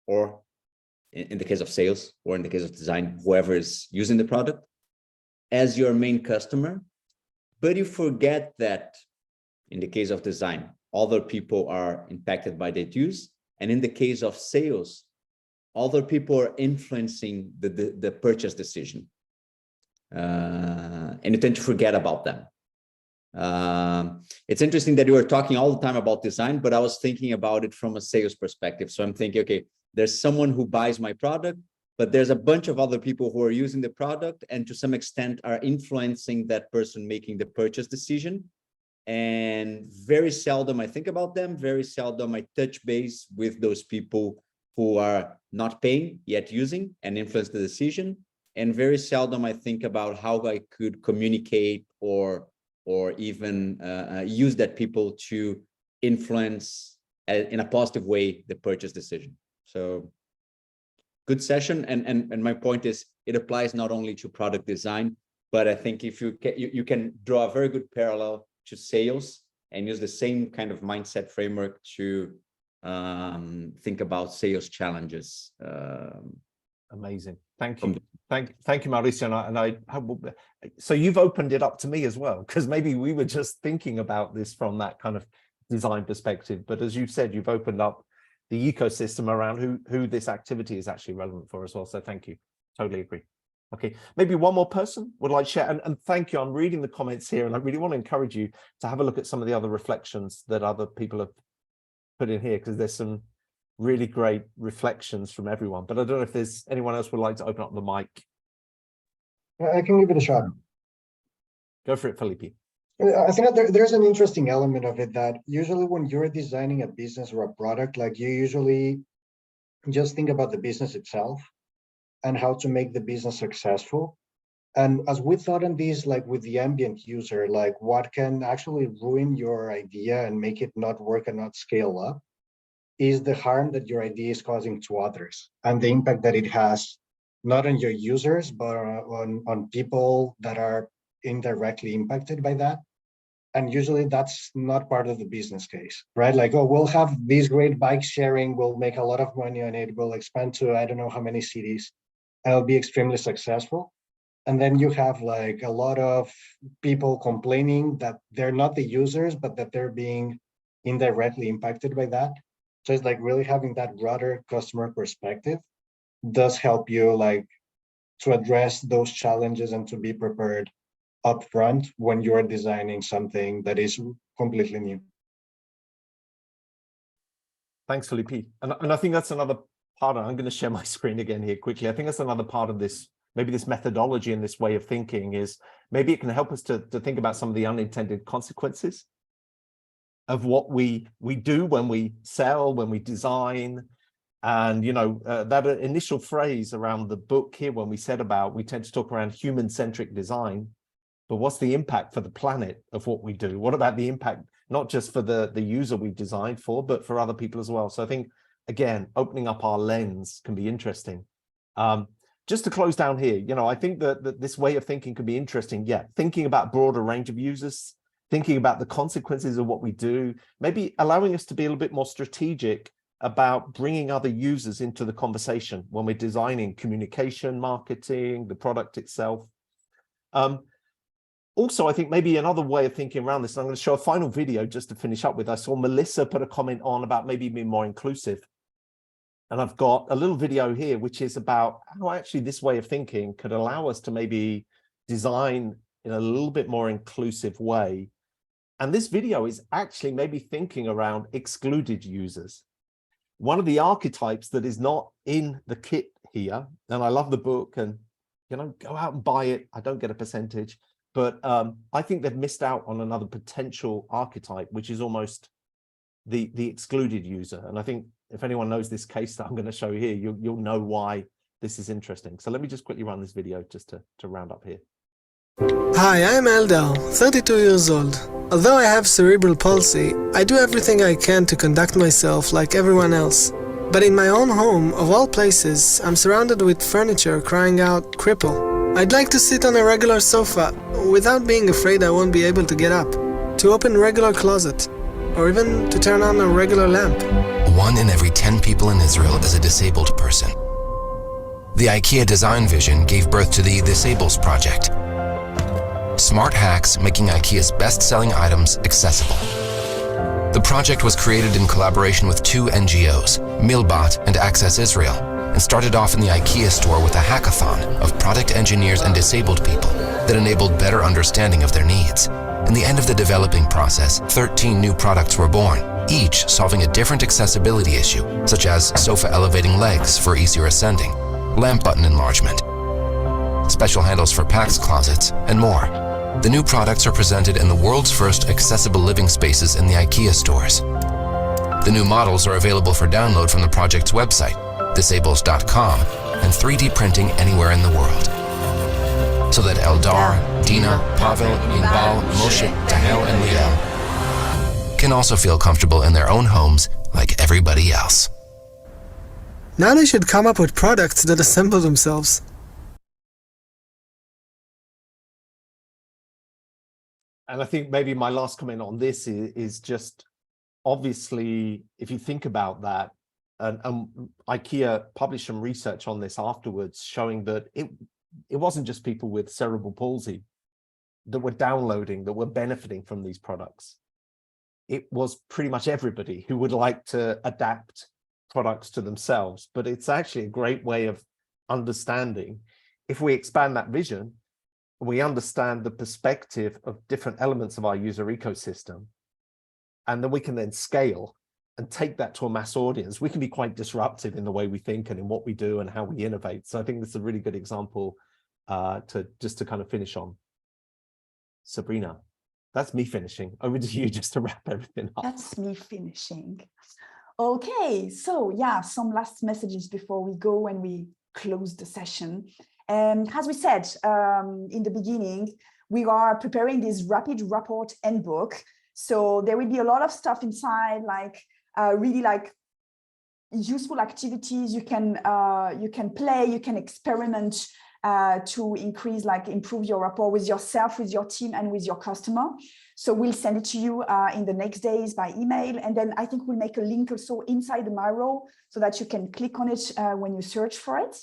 or in the case of sales, or in the case of design, whoever is using the product, as your main customer. But you forget that in the case of design, other people are impacted by that use. And in the case of sales, other people are influencing the purchase decision. And you tend to forget about them. It's interesting that you were talking all the time about design, but I was thinking about it from a sales perspective. So I'm thinking, okay, there's someone who buys my product, but there's a bunch of other people who are using the product and to some extent are influencing that person making the purchase decision. And very seldom I think about them, very seldom I touch base with those people who are not paying yet using and influence the decision. And very seldom I think about how I could communicate or even use that people to influence in a positive way the purchase decision. So good session. And my point is, it applies not only to product design, but I think if you can draw a very good parallel to sales and use the same kind of mindset framework to think about sales challenges. Amazing. Thank you. Thank you, Mauricio. So you've opened it up to me as well, because maybe we were just thinking about this from that kind of design perspective. But as you've said, you've opened up the ecosystem around who this activity is actually relevant for as well. So thank you. Totally agree. Okay, maybe one more person would like to share. And thank you. I'm reading the comments here, and I really want to encourage you to have a look at some of the other reflections that other people have put in here, because there's some really great reflections from everyone. But I don't know if there's anyone else would like to open up the mic. I can give it a shot. Go for it, Felipe. I think that there's an interesting element of it that usually when you're designing a business or a product, like you usually just think about the business itself and how to make the business successful. And as we thought on this, like with the ambient user, like what can actually ruin your idea and make it not work and not scale up is the harm that your idea is causing to others and the impact that it has, not on your users, but on people that are indirectly impacted by that. And usually that's not part of the business case, right? Like, oh, we'll have these great bike sharing, we'll make a lot of money on it, we'll expand to I don't know how many cities, and it'll be extremely successful. And then you have like a lot of people complaining that they're not the users, but that they're being indirectly impacted by that. So it's like really having that broader customer perspective does help you like to address those challenges and to be prepared upfront when you're designing something that is completely new. Thanks, Felipe. And I think that's another part. I'm going to share my screen again here quickly. I think that's another part of this, maybe this methodology and this way of thinking is maybe it can help us to think about some of the unintended consequences of what we do when we sell, when we design. And, you know, that initial phrase around the book here, when we said about, we tend to talk around human-centric design, but what's the impact for the planet of what we do? What about the impact, not just for the user we designed for, but for other people as well? So I think, again, opening up our lens can be interesting. Just to close down here, you know, I think that this way of thinking can be interesting. Yeah, thinking about broader range of users, thinking about the consequences of what we do, maybe allowing us to be a little bit more strategic about bringing other users into the conversation when we're designing communication, marketing, the product itself. Also, I think maybe another way of thinking around this, and I'm going to show a final video just to finish up with. I saw Melissa put a comment on about maybe being more inclusive. And I've got a little video here, which is about how actually this way of thinking could allow us to maybe design in a little bit more inclusive way. And this video is actually maybe thinking around excluded users. One of the archetypes that is not in the kit here, and I love the book and, you know, go out and buy it. I don't get a percentage, but I think they've missed out on another potential archetype, which is almost the excluded user. And I think if anyone knows this case that I'm going to show here, you'll know why this is interesting. So let me just quickly run this video just to round up here. Hi, I'm Eldar, 32 years old. Although I have cerebral palsy, I do everything I can to conduct myself like everyone else. But in my own home, of all places, I'm surrounded with furniture crying out, cripple. I'd like to sit on a regular sofa without being afraid I won't be able to get up, to open a regular closet, or even to turn on a regular lamp. 1 in every 10 people in Israel is a disabled person. The IKEA design vision gave birth to the Disables Project. Smart hacks making IKEA's best-selling items accessible. The project was created in collaboration with 2 NGOs, Milbot and Access Israel, and started off in the IKEA store with a hackathon of product engineers and disabled people that enabled better understanding of their needs. In the end of the developing process, 13 new products were born, each solving a different accessibility issue, such as sofa elevating legs for easier ascending, lamp button enlargement, special handles for PAX closets, and more. The new products are presented in the world's first accessible living spaces in the IKEA stores. The new models are available for download from the project's website, disables.com, and 3D printing anywhere in the world. So that Eldar, Dina, Pavel, Inbal, Moshe, Tahel, and Liel can also feel comfortable in their own homes like everybody else. Now they should come up with products that assemble themselves. And I think maybe my last comment on this is just, obviously, if you think about that, and IKEA published some research on this afterwards, showing that it wasn't just people with cerebral palsy that were downloading, that were benefiting from these products. It was pretty much everybody who would like to adapt products to themselves. But it's actually a great way of understanding, if we expand that vision, we understand the perspective of different elements of our user ecosystem, and then we can then scale and take that to a mass audience. We can be quite disruptive in the way we think and in what we do and how we innovate. So I think this is a really good example to kind of finish on. Sabrina, that's me finishing. Over to you just to wrap everything up. That's me finishing. Okay, so yeah, some last messages before we go and we close the session. As we said in the beginning, we are preparing this rapid report handbook. So there will be a lot of stuff inside, like really like useful activities you can play, you can experiment to improve your rapport with yourself, with your team, and with your customer. So we'll send it to you in the next days by email. And then I think we'll make a link also inside the Miro so that you can click on it when you search for it.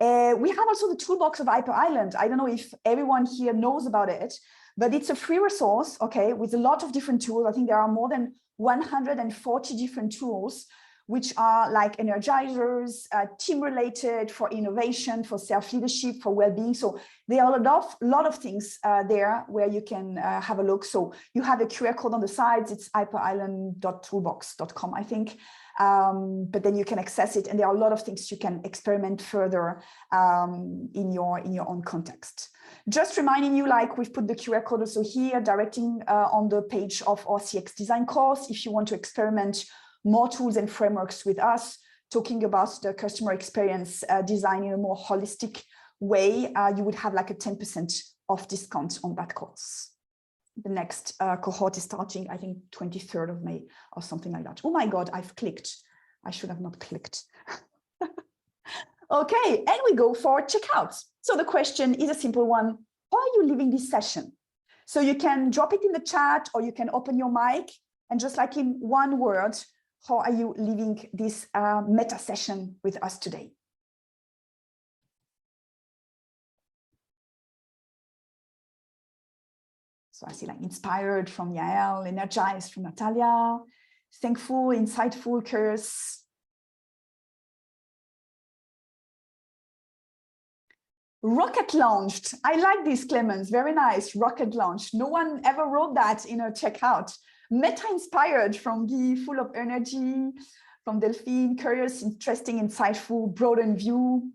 We have also the toolbox of Hyper Island. I don't know if everyone here knows about it, but it's a free resource, okay, with a lot of different tools. I think there are more than 140 different tools, which are like energizers, team-related, for innovation, for self-leadership, for well-being. So there are a lot of things there where you can have a look. So you have a QR code on the sides. It's hyperisland.toolbox.com, I think. But then you can access it, and there are a lot of things you can experiment further in your own context. Just reminding you, like we've put the QR code also here, directing on the page of our CX design course. If you want to experiment more tools and frameworks with us, talking about the customer experience design in a more holistic way, you would have like a 10% off discount on that course. The next cohort is starting, I think, 23rd of May or something like that. Oh my God, I've clicked. I should have not clicked. Okay, and we go for checkout. So the question is a simple one. How are you leaving this session? So you can drop it in the chat, or you can open your mic and just like in one word, how are you leaving this meta session with us today? So I see like inspired from Yael, energized from Natalia, thankful, insightful, curious. Rocket launched. I like this, Clemens. Very nice. Rocket launched. No one ever wrote that in a checkout. Meta inspired from Guy, full of energy, from Delphine, curious, interesting, insightful, broadened view.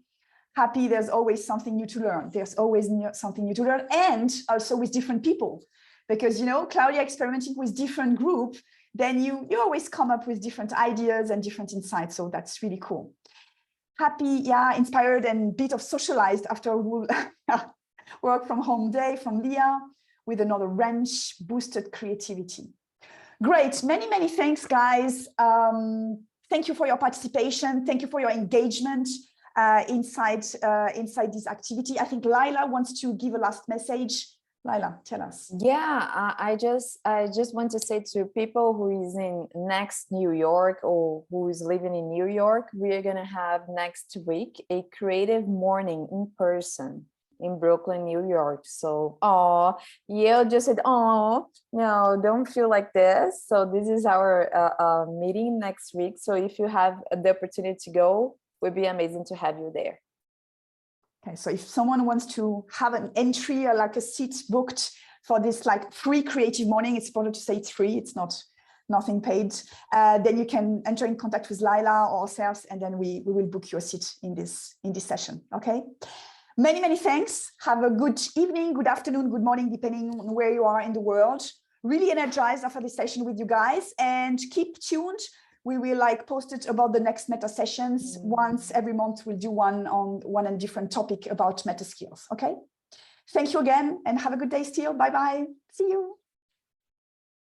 Happy, there's always something new to learn. There's always something new to learn, and also with different people. Because, you know, Claudia experimenting with different groups, then you always come up with different ideas and different insights. So that's really cool. Happy, yeah, inspired and bit of socialized after a work from home day from Leah with another wrench, boosted creativity. Great, many thanks, guys. Thank you for your participation. Thank you for your engagement inside this activity. I think Laila wants to give a last message. Laila, tell us. Yeah, I just want to say to people who is in next New York or who is living in New York, we are gonna have next week a creative morning in person in Brooklyn, New York. So, Yale just said, no, don't feel like this. So this is our meeting next week. So if you have the opportunity to go, it would be amazing to have you there. Okay, so if someone wants to have an entry or like a seat booked for this like free creative morning, it's important to say it's free, it's nothing paid, then you can enter in contact with Laila or ourselves, and then we will book your seat in this session. Okay, many thanks. Have a good evening, good afternoon, good morning, depending on where you are in the world. Really energized after this session with you guys, and keep tuned. We will post it about the next meta sessions. Once every month, we'll do one on one and different topic about meta skills. Okay. Thank you again and have a good day still. Bye-bye. See you.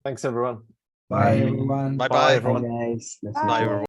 Thanks, everyone. Bye. everyone. Bye, everyone. Guys. Bye.